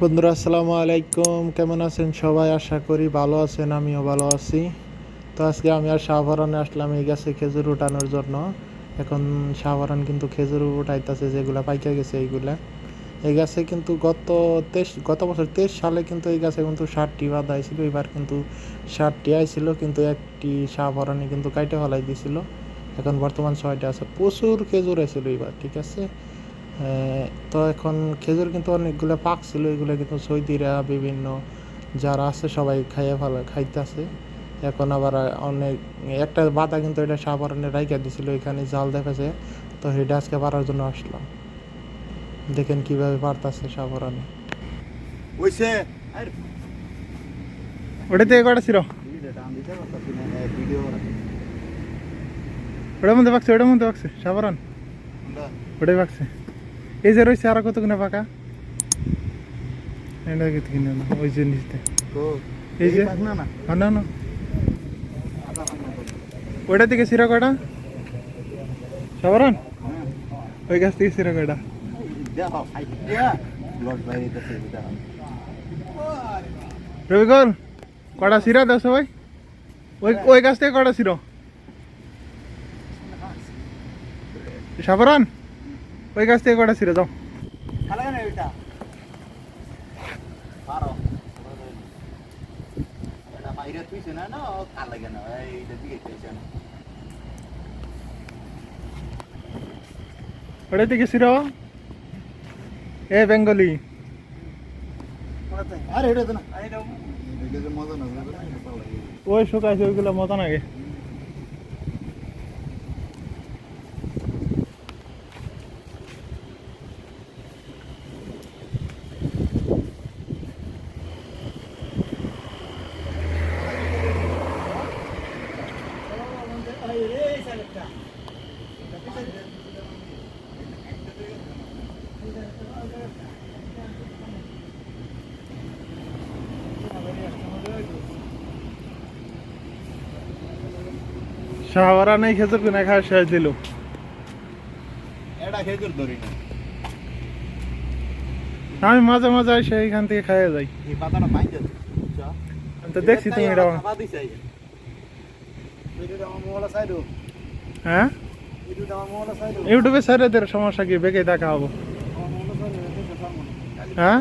বন্ধুরা আসসালামু আলাইকুম, কেমন আছেন সবাই? আশা করি ভালো আছেন, আমিও ভালো আছি। তো আজকে আমি আর শাহবারানে আসলাম এই গাছে খেজুর উঠানোর জন্য। এখন শাহবারান কিন্তু খেজুর উঠাইতেছে, যেগুলা পাইকা গেছে এইগুলা। এই গাছে কিন্তু গত বছর 23 সালে কিন্তু এই গাছে কিন্তু 60টি বাঁধা হয়েছিল। এবার কিন্তু 60টি আইছিল, কিন্তু একটি শাহবারানে কিন্তু কাইটে ফেলাই দিছিল। এখন বর্তমান 6টা আছে। প্রচুর খেজুর হয়েছিল এবার, ঠিক আছে। তো এখন খেজুর কিন্তু অনেকগুলো পাক ছিল, এগুলো কিন্তু সৌদিরা বিভিন্ন যারা আছে সবাই খাইতেছে। এখন আবার অনেক একটা বাধা কিন্তু এটা সাবারণে রাইখা দিছিল, এখানে জাল দেখেছে। তো সেটা আজকে পারার জন্য আসলাম। দেখেন কিভাবে পারতাছে সাবারণে। ওইছে ওটাতে কটা ছিল? ওটার মধ্যে পাকছে সাবারণ, ওটাই পাকছে। এই যে রয়েছে আরো কত কিনা পাকা, এটা কত কিনা না ওই যে নিচতে, এই যে না না ওইটা থেকে সিরা কয়টা সাবারণ, ওই গাছ থেকে সিরা কয়টা? রবিকল কটা সিরা দাও সবাই, ওই ওই গাছ থেকে কটা ছিল সাবারণ, ওই গাছ থেকে কটা ছিল যাও। ওটা থেকে সিরা এ বেঙ্গলি ওই শুকাইছে, ওইগুলো মজা নাগে। শাহবারা নেই খেজুর কিনা খাওয়া শেষ দিল। আমি মাঝে মাঝে এসে এইখান থেকে খাইয়ে যাই। আমি তো দেখছি তুমি এটা। হ্যাঁ ইউটিউবে স্যারেদের সমস্যা কি, বেগে দেখা হবো। হ্যাঁ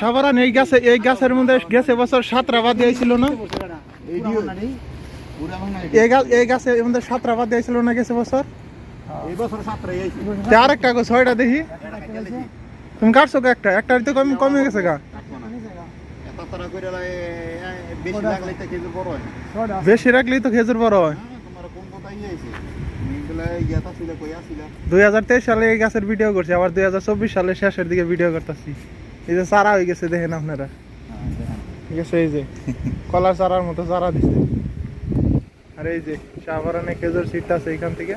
সাবারান এই গাছের মধ্যে গেছে বছর 7টা বাদ দিয়েছিল না? এই গাছের মধ্যে 7টা বাদ দিয়েছিল না গেছে বছর? আরেকটা 6টা দেখি। তুমি কাটছো একটা, একটার তো কমে গেছে গা। বেশি রাখলেই তো খেজুর বড় হয়। 2023 সালে এই গাছের ভিডিও করছি, আবার 2024 সালে শেষের দিকে ভিডিও করতেছি। এই যে চারা হয়ে গেছে, দেখেন আপনারা। ঠিক আছে, এই যে কলার চারার মতো চারা দিছে। আর এই যে শাহবারানে খেজুর সিট আছে এখান থেকে।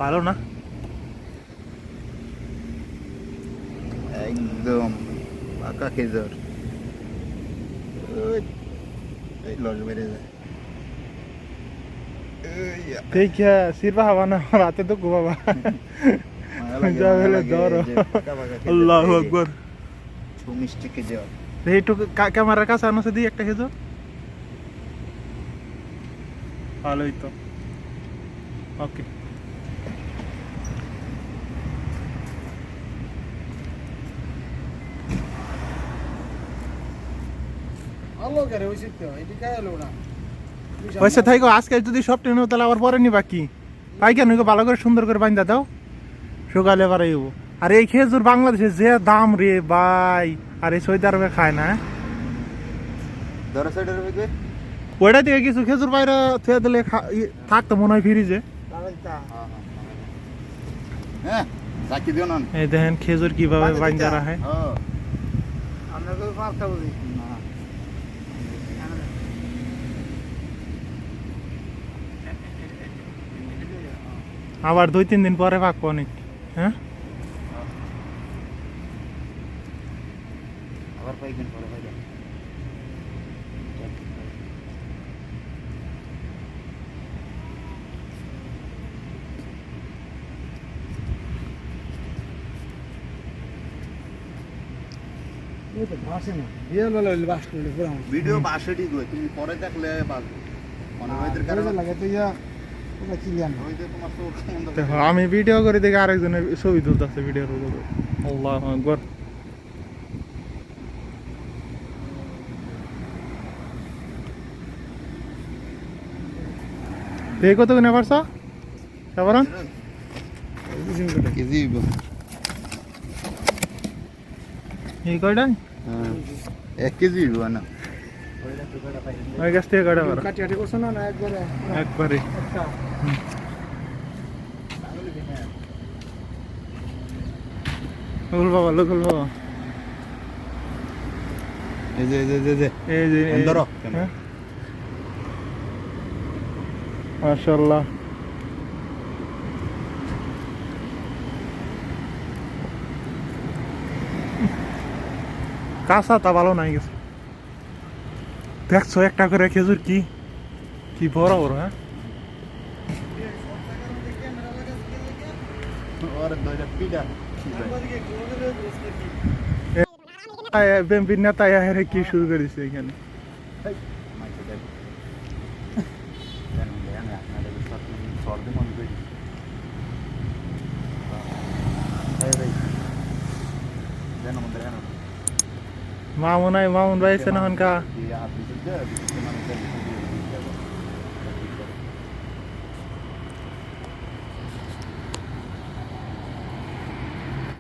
ভালো না একদম পাকা খেজুর, বেড়ে যায়। দেখে সিরবা হবা না, রাতে তো ঘুমাবা। আল্লাহু আকবার। মিষ্টি খেজুর এইটু ক্যামেরার কাছে আনো দিই একটা খেজুর, ভালোই তো। ওকে, পয়সা থাকো আজকে যদি সব ট্রেন তাহলে আবার পরে নিবা কি পাই কেন, ভালো করে সুন্দর করে বাইন্দা দাও, সকালে বাড়াই হবো। আর এই খেজুর বাংলাদেশে যে দাম রে ভাই, আর এই সৌদি আরবে খায় না। ওইটা থেকে কিছু খেজুর বাইরে থুয়ে দিলে থাকতো মনে হয় ফ্রিজে। এই দেখেন খেজুর কিভাবে বাইন্দা রাখে। আবার 2-3 দিন পরে পাকবো অনেক। হ্যাঁ আবার কয়েকদিন পরে হয়ে যাবে। ভিডিও বাসে ঠিক হয়, তুমি পরে দেখলে বাসবে ওইদের কারণে ওই যে তোমার চোখ বন্ধ করে দেখো আমি ভিডিও করে দেখে আরেকজনের ছবি তুলতেছে ভিডিওর উপরে। আল্লাহু আকবার। দেখো কত কিনে পারছো সাবারন? কেজি হইব। এই কয়টা? 1 কেজি হইব না। ওই গাছ থেকে কয়টা পারো? কাটি করছো না একবারে? একবারে। লুকুল বাবা লুকুল বাবা এই যে এই যে ধরো। হ্যাঁ? মাশাআল্লাহ। কাঁচা তা ভালো নাই গেছে। দেখছো একটা করে খেজুর কি কি বড় বড়। হ্যাঁ আর দুইটা পিডা বিএনপির নেতা হেরে কি শুরু করে দিচ্ছে এখানে। মামুন ভাই এসে না হনকা।